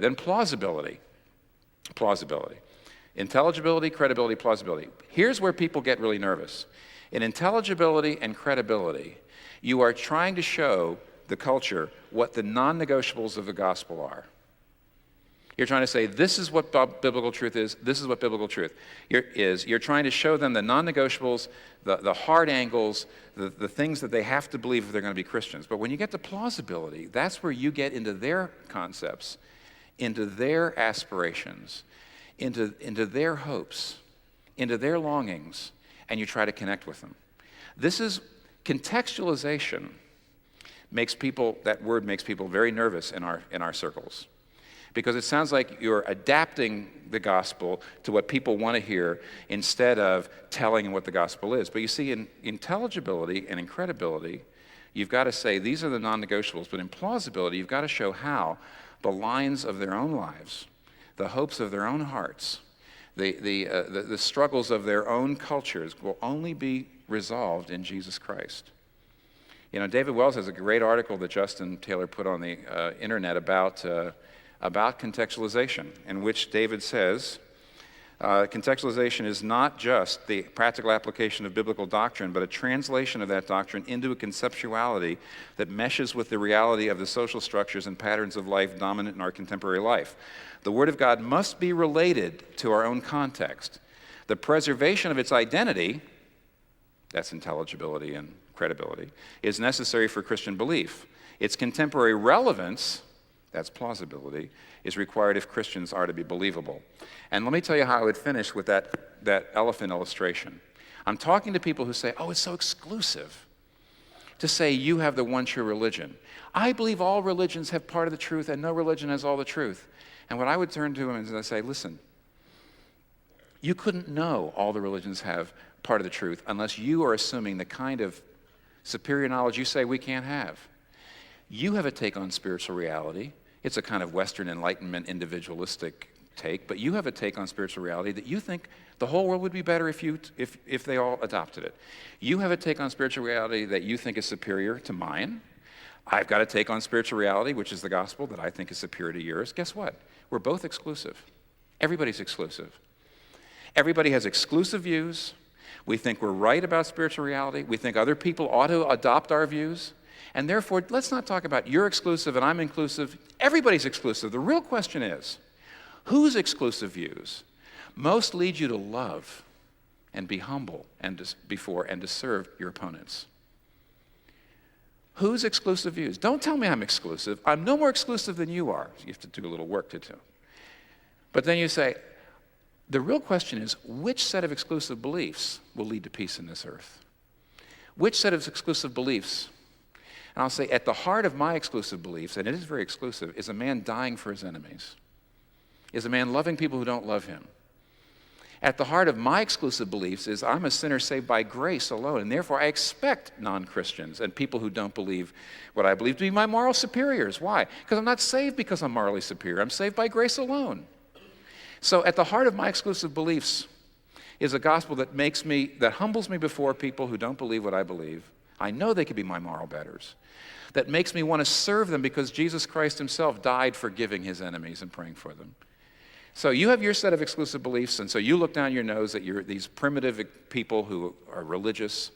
Then plausibility. Plausibility. Intelligibility, credibility, plausibility. Here's where people get really nervous. In intelligibility and credibility, you are trying to show the culture what the non-negotiables of the gospel are. You're trying to say, this is what biblical truth is, this is what biblical truth is. You're trying to show them the non-negotiables, the hard angles, the things that they have to believe if they're going to be Christians. But when you get to plausibility, that's where you get into their concepts, into their aspirations, into their hopes, into their longings, and you try to connect with them. This is contextualization. That word makes people very nervous in our circles. Because it sounds like you're adapting the gospel to what people want to hear instead of telling them what the gospel is. But you see, in intelligibility and in credibility, you've got to say these are the non-negotiables. But in plausibility, you've got to show how the lines of their own lives, the hopes of their own hearts, the struggles of their own cultures will only be resolved in Jesus Christ. You know, David Wells has a great article that Justin Taylor put on the internet about contextualization, in which David says, contextualization is not just the practical application of biblical doctrine, but a translation of that doctrine into a conceptuality that meshes with the reality of the social structures and patterns of life dominant in our contemporary life. The Word of God must be related to our own context. The preservation of its identity, that's intelligibility and credibility, is necessary for Christian belief. Its contemporary relevance, that's plausibility, is required if Christians are to be believable. And let me tell you how I would finish with that elephant illustration. I'm talking to people who say, oh, it's so exclusive to say you have the one true religion. I believe all religions have part of the truth and no religion has all the truth. And what I would turn to them is I say, listen, you couldn't know all the religions have part of the truth unless you are assuming the kind of superior knowledge you say we can't have. You have a take on spiritual reality. It's a kind of Western Enlightenment individualistic take, but you have a take on spiritual reality that you think the whole world would be better if they all adopted it. You have a take on spiritual reality that you think is superior to mine. I've got a take on spiritual reality, which is the gospel, that I think is superior to yours. Guess what? We're both exclusive. Everybody's exclusive. Everybody has exclusive views. We think we're right about spiritual reality. We think other people ought to adopt our views. And therefore, let's not talk about you're exclusive and I'm inclusive. Everybody's exclusive. The real question is, whose exclusive views most lead you to love and be humble and to serve your opponents? Whose exclusive views? Don't tell me I'm exclusive. I'm no more exclusive than you are. You have to do a little work to do. But then you say, the real question is, which set of exclusive beliefs will lead to peace in this earth? Which set of exclusive beliefs? And I'll say, at the heart of my exclusive beliefs, and it is very exclusive, is a man dying for his enemies, is a man loving people who don't love him. At the heart of my exclusive beliefs is I'm a sinner saved by grace alone, and therefore I expect non-Christians and people who don't believe what I believe to be my moral superiors. Why? Because I'm not saved because I'm morally superior. I'm saved by grace alone. So at the heart of my exclusive beliefs is a gospel that humbles me before people who don't believe what I believe. I know they could be my moral betters. That makes me want to serve them because Jesus Christ himself died forgiving his enemies and praying for them. So you have your set of exclusive beliefs, and so you look down your nose at these primitive people who are religious.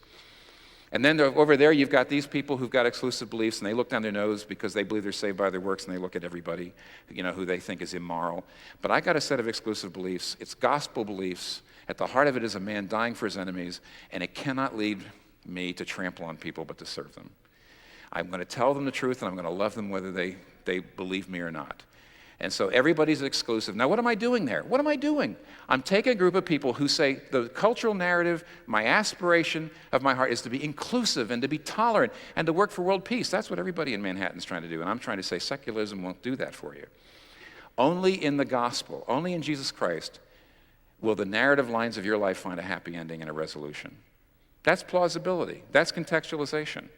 And then over there you've got these people who've got exclusive beliefs, and they look down their nose because they believe they're saved by their works, and they look at everybody, who they think is immoral. But I got a set of exclusive beliefs. It's gospel beliefs. At the heart of it is a man dying for his enemies, and it cannot lead me to trample on people but to serve them. I'm going to tell them the truth, and I'm going to love them whether they believe me or not. And so everybody's exclusive. Now, what am I doing there? What am I doing? I'm taking a group of people who say the cultural narrative, my aspiration of my heart is to be inclusive and to be tolerant and to work for world peace. That's what everybody in Manhattan's trying to do. And I'm trying to say secularism won't do that for you. Only in the gospel, only in Jesus Christ, will the narrative lines of your life find a happy ending and a resolution. That's plausibility. That's contextualization.